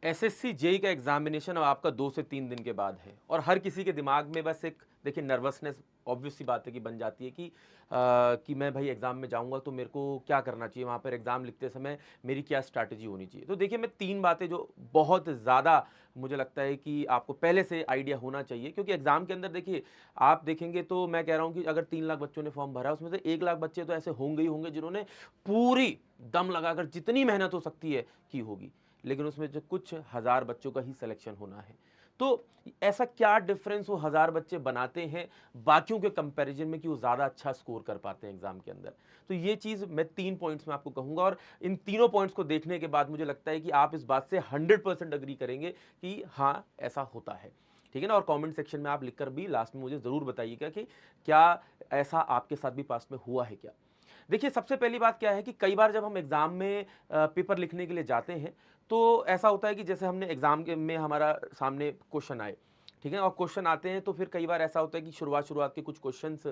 SSC JE का examination अब आपका 2 से 3 दिन के बाद है और हर किसी के दिमाग में बस एक देखिए नर्वसनेस ऑब्वियस सी बात है कि बन जाती है कि मैं भाई एग्जाम में जाऊंगा तो मेरे को क्या करना चाहिए, वहां पर एग्जाम लिखते समय मेरी क्या स्ट्रैटेजी होनी चाहिए। तो देखिए मैं 3 बातें जो बहुत ज़्यादा मुझे लगता है कि आपको पहले से आइडिया होना चाहिए, क्योंकि एग्जाम के अंदर देखिए आप देखेंगे तो मैं कह रहा हूं कि अगर 3 लाख बच्चों ने फॉर्म भरा उसमें से 1 लाख बच्चे तो ऐसे होंगे ही होंगे जिन्होंने पूरी दम लगाकर जितनी मेहनत हो सकती है की होगी, लेकिन उसमें जो कुछ हज़ार बच्चों का ही सिलेक्शन होना है। तो ऐसा क्या डिफरेंस वो हज़ार बच्चे बनाते हैं बाकियों के कंपैरिजन में कि वो ज़्यादा अच्छा स्कोर कर पाते हैं एग्जाम के अंदर। तो ये चीज़ मैं 3 पॉइंट्स में आपको कहूँगा और इन तीनों पॉइंट्स को देखने के बाद मुझे लगता है कि आप इस बात से 100% एग्री करेंगे कि हाँ, ऐसा होता है। ठीक है ना? और कमेंट सेक्शन में आप लिखकर भी लास्ट में मुझे ज़रूर बताइएगा कि क्या ऐसा आपके साथ भी पास्ट में हुआ है क्या? देखिए, सबसे पहली बात क्या है कि कई बार जब हम एग्ज़ाम में पेपर लिखने के लिए जाते हैं, तो ऐसा होता है कि जैसे हमने एग्ज़ाम के में हमारा सामने क्वेश्चन आए, ठीक है? और क्वेश्चन आते हैं तो फिर कई बार ऐसा होता है कि शुरुआत के कुछ क्वेश्चन्स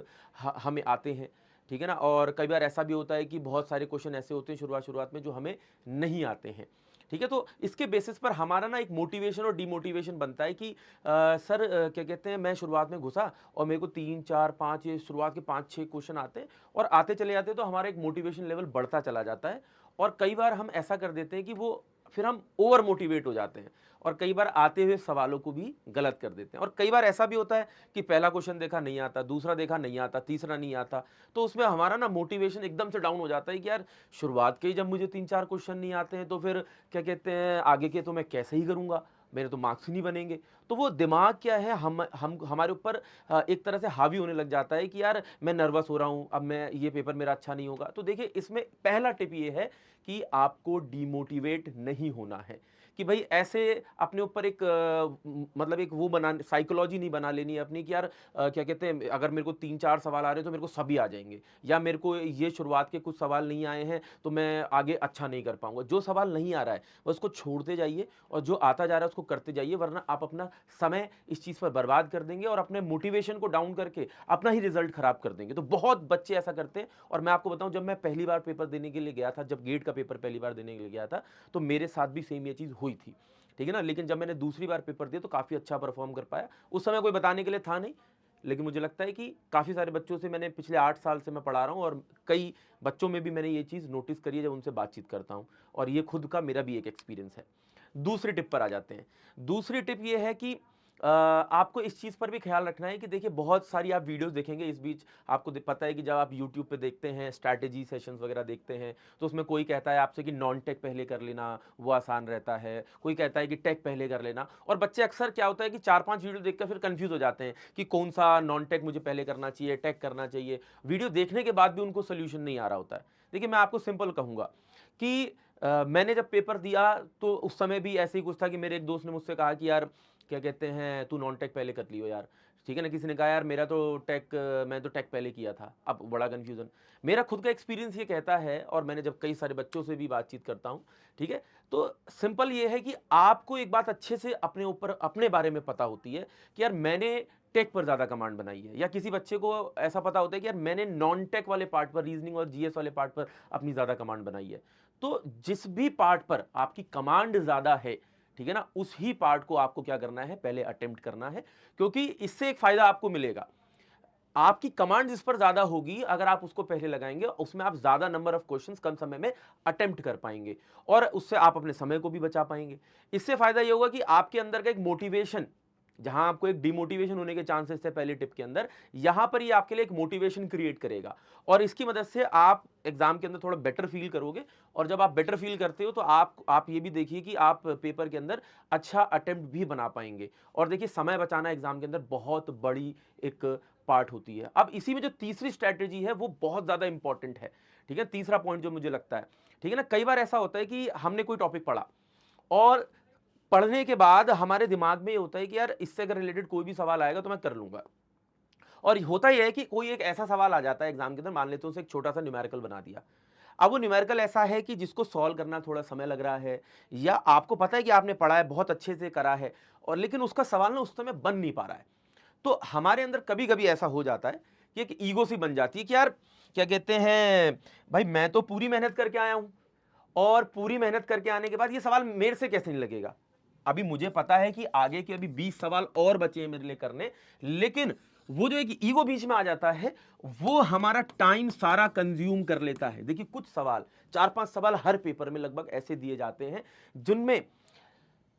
हमें आते हैं, ठीक है ना? और कई बार ऐसा भी होता है कि बहुत सारे क्वेश्चन ऐसे होते हैं शुरुआत में जो हमें नहीं आते हैं, ठीक है? तो इसके बेसिस पर हमारा ना एक मोटिवेशन और डिमोटिवेशन बनता है कि सर क्या कहते हैं, मैं शुरुआत में घुसा और मेरे को 3, 4, 5 ये शुरुआत के 5-6 क्वेश्चन आते हैं और आते चले जाते हैं तो हमारा एक मोटिवेशन लेवल बढ़ता चला जाता है और कई बार हम ऐसा कर देते हैं कि वो फिर हम ओवर मोटिवेट हो जाते हैं और कई बार आते हुए सवालों को भी गलत कर देते हैं और कई बार ऐसा भी होता है कि पहला क्वेश्चन देखा नहीं आता, दूसरा देखा नहीं आता, तीसरा नहीं आता, तो उसमें हमारा ना मोटिवेशन एकदम से डाउन हो जाता है कि यार शुरुआत के ही जब मुझे 3-4 क्वेश्चन नहीं आते हैं तो फिर क्या कहते हैं आगे के तो मैं कैसे ही करूंगा, मेरे तो मार्क्स ही नहीं बनेंगे। तो वो दिमाग क्या है हम हमारे ऊपर एक तरह से हावी होने लग जाता है कि यार मैं नर्वस हो रहा हूँ, अब मैं ये पेपर मेरा अच्छा नहीं होगा। तो देखिए इसमें पहला टिप ये है कि आपको डिमोटिवेट नहीं होना है, कि भाई ऐसे अपने ऊपर एक मतलब एक वो बना साइकोलॉजी नहीं बना लेनी है अपनी कि यार क्या कहते हैं अगर मेरे को 3-4 सवाल आ रहे हैं तो मेरे को सभी आ जाएँगे या मेरे को ये शुरुआत के कुछ सवाल नहीं आए हैं तो मैं आगे अच्छा नहीं कर पाऊँगा। जो सवाल नहीं आ रहा है बस उसको छोड़ते जाइए और जो आता जा रहा है उसको करते जाइए, वरना आप अपना समय इस चीज़ पर बर्बाद कर देंगे और अपने मोटिवेशन को डाउन करके अपना ही रिजल्ट खराब कर देंगे। तो बहुत बच्चे ऐसा करते हैं और मैं आपको बताऊँ, जब मैं पहली बार पेपर देने के लिए गया था, जब गेट का पेपर पहली बार देने के लिए गया था, तो मेरे साथ भी सेम ये चीज़ हुई थी। ठीक है ना? लेकिन जब मैंने दूसरी बार पेपर दिया तो काफ़ी अच्छा परफ़ॉर्म कर पाया। उस समय कोई बताने के लिए था नहीं, लेकिन मुझे लगता है कि काफ़ी सारे बच्चों से मैंने पिछले 8 साल से मैं पढ़ा रहा हूँ और कई बच्चों में भी मैंने ये चीज़ नोटिस करी है जब उनसे बातचीत करता हूँ और ये खुद का मेरा भी एक एक्सपीरियंस है। दूसरी टिप पर आ जाते हैं। दूसरी टिप ये है कि आपको इस चीज़ पर भी ख़्याल रखना है कि देखिए बहुत सारी आप वीडियोज़ देखेंगे इस बीच, आपको द पता है कि जब आप यूट्यूब पे देखते हैं, स्ट्रैटेजी सेशंस वग़ैरह देखते हैं, तो उसमें कोई कहता है आपसे कि नॉन टेक पहले कर लेना, वो आसान रहता है। कोई कहता है कि टेक पहले कर लेना और बच्चे अक्सर क्या होता है कि 4-5 वीडियो देखकर फिर कन्फ्यूज़ हो जाते हैं कि कौन-सा नॉन टेक मुझे पहले करना चाहिए, टेक करना चाहिए। वीडियो देखने के बाद भी उनको सॉल्यूशन नहीं आ रहा होता है। देखिए मैं आपको सिंपल कहूँगा कि मैंने जब पेपर दिया तो उस समय भी ऐसे ही कुछ था कि मेरे एक दोस्त ने मुझसे कहा कि यार क्या कहते हैं तू नॉन टेक पहले कर लियो यार, ठीक है ना? किसी ने कहा यार मेरा तो टेक मैं तो टेक पहले किया था। अब बड़ा कन्फ्यूज़न। मेरा खुद का एक्सपीरियंस ये कहता है और मैंने जब कई सारे बच्चों से भी बातचीत करता हूँ, ठीक है? तो सिंपल ये है कि आपको एक बात अच्छे से अपने ऊपर अपने बारे में पता होती है कि यार मैंने टेक पर ज़्यादा कमांड बनाई है, या किसी बच्चे को ऐसा पता होता है कि यार मैंने नॉन टेक वाले पार्ट पर, रीज़निंग और जीएस वाले पार्ट पर अपनी ज़्यादा कमांड बनाई है। तो जिस भी पार्ट पर आपकी कमांड ज़्यादा है, ठीक है ना? उस ही पार्ट को आपको क्या करना है, पहले अटेम्प्ट करना है, क्योंकि इससे एक फ़ायदा आपको मिलेगा। आपकी कमांड जिस पर ज़्यादा होगी, अगर आप उसको पहले लगाएँगे, उसमें आप ज़्यादा नंबर ऑफ क्वेश्चंस कम समय में अटेम्प्ट कर पाएँगे और उससे आप अपने समय को भी बचा पाएँगे। इससे फ़ायदा ये होगा कि आपके अंदर का एक मोटिवेशन, जहाँ आपको एक डिमोटिवेशन होने के चांसेस थे पहले टिप के अंदर, यहाँ पर ये आपके लिए एक मोटिवेशन क्रिएट करेगा और इसकी मदद से आप एग्ज़ाम के अंदर थोड़ा बेटर फ़ील करोगे और जब आप बेटर फ़ील करते हो तो आप ये भी देखिए कि आप पेपर के अंदर अच्छा अटेम्प्ट भी बना पाएँगे और देखिए समय बचाना एग्ज़ाम के अंदर बहुत बड़ी एक पार्ट होती है। अब इसी में जो तीसरी स्ट्रैटेजी है वो बहुत ज़्यादा इंपॉर्टेंट है, ठीक है? तीसरा पॉइंट जो मुझे लगता है, ठीक है ना? कई बार ऐसा होता है कि हमने कोई टॉपिक पढ़ा और पढ़ने के बाद हमारे दिमाग में ये होता है कि यार इससे अगर रिलेटेड कोई भी सवाल आएगा तो मैं कर लूँगा। और होता ये है कि कोई एक ऐसा सवाल आ जाता है एग्ज़ाम के अंदर, मान लेते हैं उसे एक छोटा-सा न्यूमेरिकल बना दिया। अब वो न्यूमेरिकल ऐसा है कि जिसको सॉल्व करना थोड़ा समय लग रहा है या आपको पता है कि आपने पढ़ा है, बहुत अच्छे से करा है और लेकिन उसका सवाल ना उस समय बन नहीं पा रहा है। तो हमारे अंदर कभी-कभी ऐसा हो जाता है कि एक ईगो सी बन जाती है कि यार क्या कहते हैं, भाई मैं तो पूरी मेहनत करके आया हूँ और पूरी मेहनत करके आने के बाद ये सवाल मेरे से कैसे नहीं लगेगा? अभी मुझे पता है कि आगे के अभी 20 सवाल और बचे हैं मेरे लिए करने, लेकिन वो जो एक ईगो बीच में आ जाता है, वो हमारा टाइम सारा कंज्यूम कर लेता है। देखिए कुछ सवाल, 4-5 सवाल हर पेपर में लगभग ऐसे दिए जाते हैं जिनमें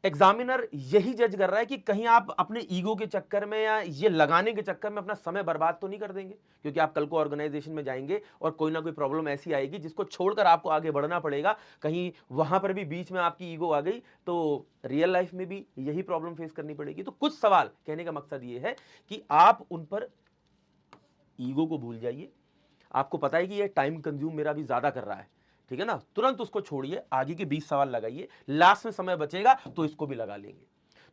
एग्जामिनर यही जज कर रहा है कि कहीं आप अपने ईगो के चक्कर में या ये लगाने के चक्कर में अपना समय बर्बाद तो नहीं कर देंगे, क्योंकि आप कल को ऑर्गेनाइजेशन में जाएंगे और कोई ना कोई प्रॉब्लम ऐसी आएगी जिसको छोड़कर आपको आगे बढ़ना पड़ेगा, कहीं वहां पर भी बीच में आपकी ईगो आ गई तो रियल लाइफ में भी यही प्रॉब्लम फेस करनी पड़ेगी। तो कुछ सवाल कहने का मकसद ये है कि आप उन पर ईगो को भूल जाइए, आपको पता है कि ये टाइम कंज्यूम मेरा भी ज्यादा कर रहा है, ठीक है ना, तुरंत उसको छोड़िए, आगे के 20 सवाल लगाइए, लास्ट में समय बचेगा तो इसको भी लगा लेंगे।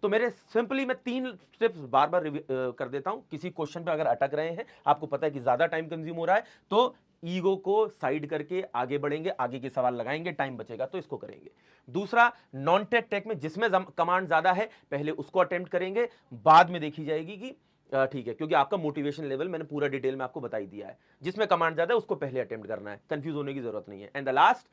तो मेरे सिंपली मैं 3 स्टेप्स बार बार कर देता हूं। किसी क्वेश्चन पे अगर अटक रहे हैं, आपको पता है कि ज्यादा टाइम कंज्यूम हो रहा है, तो ईगो को साइड करके आगे बढ़ेंगे, आगे के सवाल लगाएंगे, टाइम बचेगा तो इसको करेंगे। दूसरा, नॉन टेक टेक में जिसमें कमांड ज्यादा है पहले उसको अटेम्प्ट करेंगे, बाद में देखी जाएगी कि ठीक है, क्योंकि आपका मोटिवेशन लेवल मैंने पूरा डिटेल में आपको बता ही दिया है। जिसमें कमांड ज्यादा है उसको पहले अटेम्प्ट करना है, कंफ्यूज होने की जरूरत नहीं है। And the last,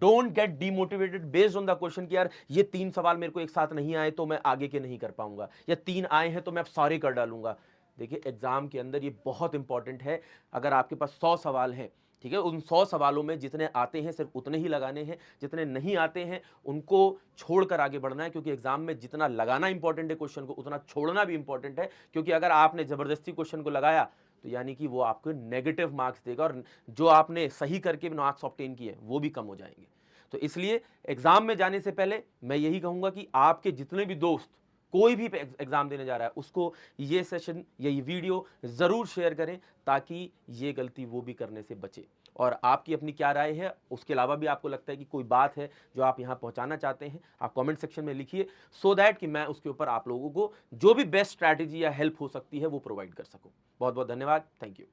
don't get demotivated based on the question कि यार ये 3 सवाल मेरे को एक साथ नहीं आए तो मैं आगे के नहीं कर पाऊंगा, या 3 आए हैं तो मैं अब सारे कर डालूंगा। देखिए एग्जाम के अंदर ये बहुत इंपॉर्टेंट है। अगर आपके पास 100 सवाल हैं, ठीक है, उन 100 सवालों में जितने आते हैं सिर्फ उतने ही लगाने हैं, जितने नहीं आते हैं उनको छोड़कर आगे बढ़ना है, क्योंकि एग्जाम में जितना लगाना इंपॉर्टेंट है क्वेश्चन को, उतना छोड़ना भी इंपॉर्टेंट है। क्योंकि अगर आपने जबरदस्ती क्वेश्चन को लगाया तो यानी कि वो आपको नेगेटिव मार्क्स देगा, और जो आपने सही करके मार्क्स ऑब्टेन किए वो भी कम हो जाएंगे। तो इसलिए एग्जाम में जाने से पहले मैं यही कहूंगा कि आपके जितने भी दोस्त कोई भी एग्जाम देने जा रहा है उसको ये सेशन या ये वीडियो जरूर शेयर करें, ताकि ये गलती वो भी करने से बचे। और आपकी अपनी क्या राय है, उसके अलावा भी आपको लगता है कि कोई बात है जो आप यहां पहुंचाना चाहते हैं, आप कमेंट सेक्शन में लिखिए, सो दैट कि मैं उसके ऊपर आप लोगों को जो भी बेस्ट स्ट्रैटेजी या हेल्प हो सकती है वो प्रोवाइड कर सकूं। बहुत बहुत धन्यवाद, थैंक यू।